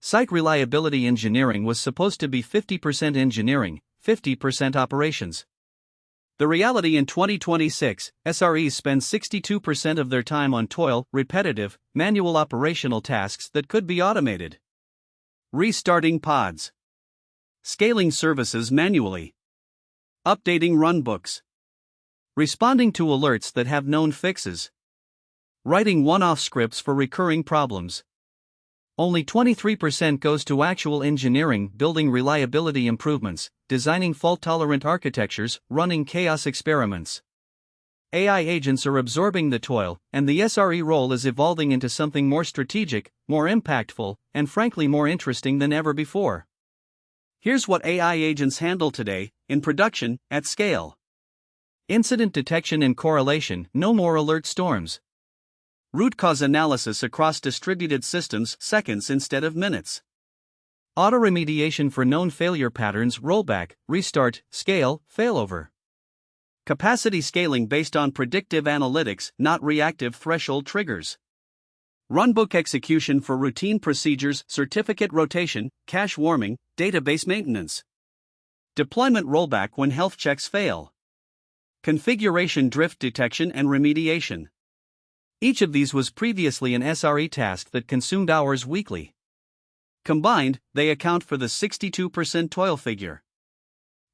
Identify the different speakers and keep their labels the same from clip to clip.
Speaker 1: Site reliability engineering was supposed to be 50% engineering, 50% operations. The reality in 2026, SREs spend 62% of their time on toil, repetitive, manual operational tasks that could be automated. Restarting pods. Scaling services manually. Updating runbooks. Responding to alerts that have known fixes. Writing one-off scripts for recurring problems. Only 23% goes to actual engineering, building reliability improvements, designing fault-tolerant architectures, running chaos experiments. AI agents are absorbing the toil, and the SRE role is evolving into something more strategic, more impactful, and frankly more interesting than ever before. Here's what AI agents handle today, in production, at scale. Incident detection and correlation, no more alert storms. Root cause analysis across distributed systems, seconds instead of minutes. Auto-remediation for known failure patterns, rollback, restart, scale, failover. Capacity scaling based on predictive analytics, not reactive threshold triggers. Runbook execution for routine procedures, certificate rotation, cache warming, database maintenance. Deployment rollback when health checks fail. Configuration drift detection and remediation. Each of these was previously an SRE task that consumed hours weekly. Combined, they account for the 62% toil figure.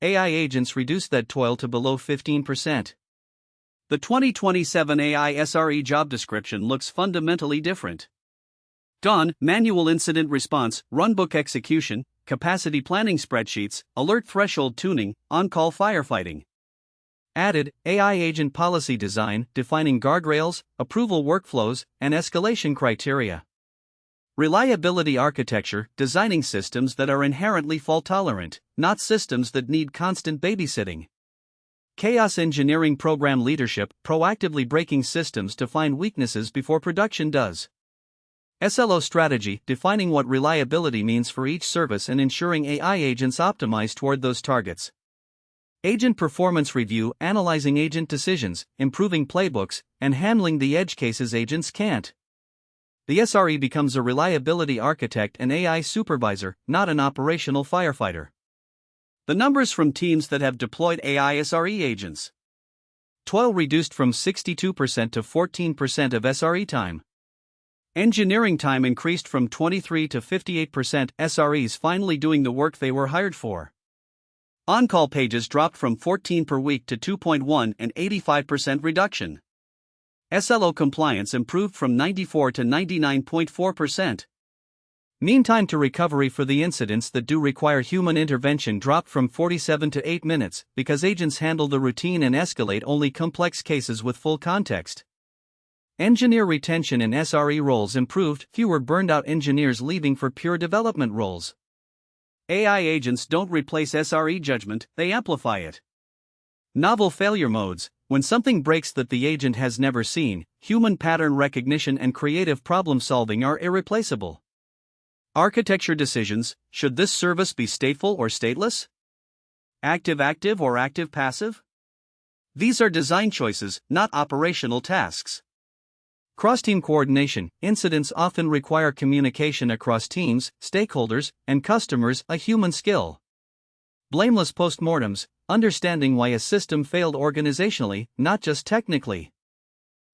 Speaker 1: AI agents reduce that toil to below 15%. The 2027 AI SRE job description looks fundamentally different. Dawn, manual incident response, runbook execution, capacity planning spreadsheets, alert threshold tuning, on-call firefighting. Added, AI agent policy design, defining guardrails, approval workflows, and escalation criteria. Reliability architecture, designing systems that are inherently fault-tolerant, not systems that need constant babysitting. Chaos engineering program leadership, proactively breaking systems to find weaknesses before production does. SLO strategy, defining what reliability means for each service and ensuring AI agents optimize toward those targets. Agent performance review, analyzing agent decisions, improving playbooks, and handling the edge cases agents can't. The SRE becomes a reliability architect and AI supervisor, not an operational firefighter. The numbers from teams that have deployed AI SRE agents. Toil reduced from 62% to 14% of SRE time. Engineering time increased from 23 to 58%, SREs finally doing the work they were hired for. On-call pages dropped from 14 per week to 2.1, an 85% reduction. SLO compliance improved from 94 to 99.4%. Mean time to recovery for the incidents that do require human intervention dropped from 47 to 8 minutes, because agents handle the routine and escalate only complex cases with full context. Engineer retention in SRE roles improved, fewer burned-out engineers leaving for pure development roles. AI agents don't replace SRE judgment, they amplify it. Novel failure modes, when something breaks that the agent has never seen, human pattern recognition and creative problem solving are irreplaceable. Architecture decisions, should this service be stateful or stateless? Active-active or active-passive? These are design choices, not operational tasks. Cross-team coordination, incidents often require communication across teams, stakeholders, and customers, a human skill. Blameless postmortems, understanding why a system failed organizationally, not just technically.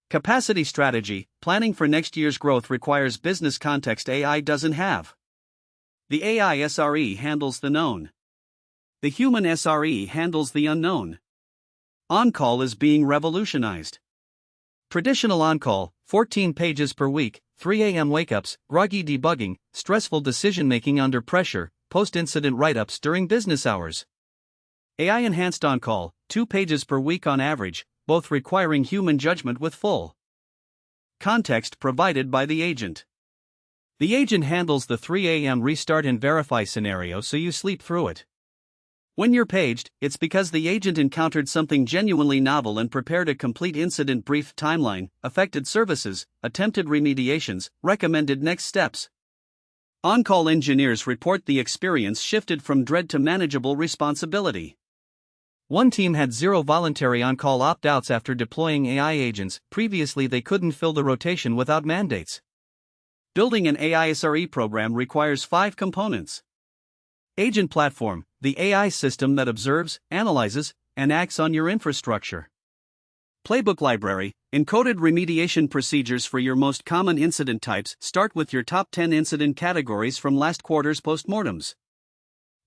Speaker 1: Capacity strategy, planning for next year's growth requires business context AI doesn't have. The AI SRE handles the known. The human SRE handles the unknown. On-call is being revolutionized. Traditional on-call, 14 pages per week, 3 a.m. wake-ups, groggy debugging, stressful decision-making under pressure, post-incident write-ups during business hours. AI-enhanced on-call, 2 pages per week on average, both requiring human judgment with full context provided by the agent. The agent handles the 3 a.m. restart and verify scenario so you sleep through it. When you're paged, it's because the agent encountered something genuinely novel and prepared a complete incident brief, timeline, affected services, attempted remediations, recommended next steps. On-call engineers report the experience shifted from dread to manageable responsibility. One team had 0 voluntary on-call opt-outs after deploying AI agents. Previously they couldn't fill the rotation without mandates. Building an AI SRE program requires 5 components. Agent platform, the AI system that observes, analyzes, and acts on your infrastructure. Playbook library, encoded remediation procedures for your most common incident types. Start with your top 10 incident categories from last quarter's postmortems.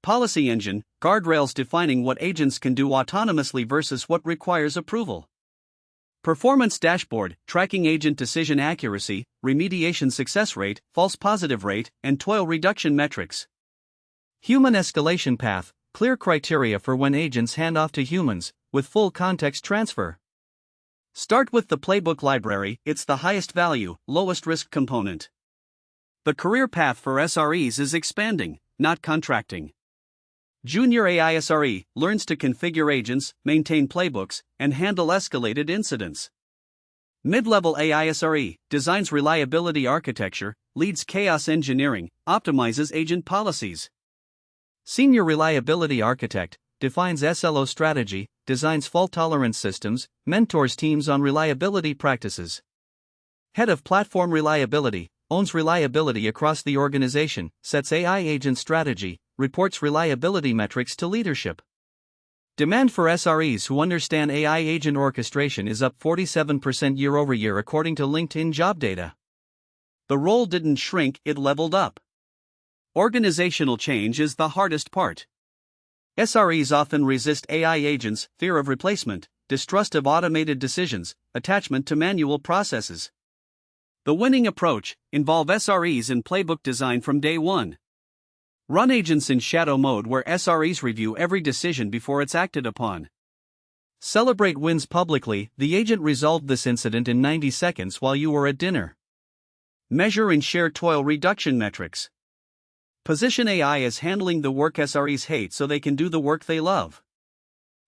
Speaker 1: Policy engine, guardrails defining what agents can do autonomously versus what requires approval. Performance dashboard, tracking agent decision accuracy, remediation success rate, false positive rate, and toil reduction metrics. Human escalation path, clear criteria for when agents hand off to humans, with full context transfer. Start with the playbook library, it's the highest value, lowest risk component. The career path for SREs is expanding, not contracting. Junior AI SRE learns to configure agents, maintain playbooks, and handle escalated incidents. Mid-level AI SRE designs reliability architecture, leads chaos engineering, optimizes agent policies. Senior reliability architect defines SLO strategy, designs fault-tolerance systems, mentors teams on reliability practices. Head of platform reliability owns reliability across the organization, sets AI agent strategy, reports reliability metrics to leadership. Demand for SREs who understand AI agent orchestration is up 47% year-over-year according to LinkedIn job data. The role didn't shrink, it leveled up. Organizational change is the hardest part. SREs often resist AI agents, fear of replacement, distrust of automated decisions, attachment to manual processes. The winning approach: involve SREs in playbook design from day one. Run agents in shadow mode where SREs review every decision before it's acted upon. Celebrate wins publicly. The agent resolved this incident in 90 seconds while you were at dinner. Measure and share toil reduction metrics. Position AI as handling the work SREs hate so they can do the work they love.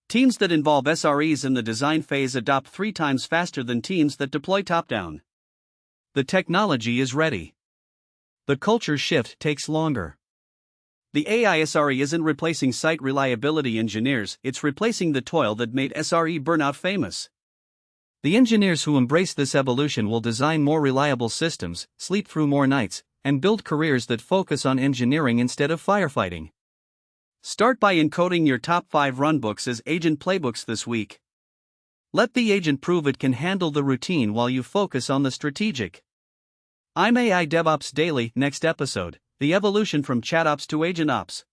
Speaker 1: Teams that involve SREs in the design phase adopt 3 times faster than teams that deploy top-down. The technology is ready. The culture shift takes longer. The AI SRE isn't replacing site reliability engineers, it's replacing the toil that made SRE burnout famous. The engineers who embrace this evolution will design more reliable systems, sleep through more nights, and build careers that focus on engineering instead of firefighting. Start by encoding your top 5 runbooks as agent playbooks this week. Let the agent prove it can handle the routine while you focus on the strategic. I'm AI DevOps Daily. Next episode: the evolution from ChatOps to AgentOps.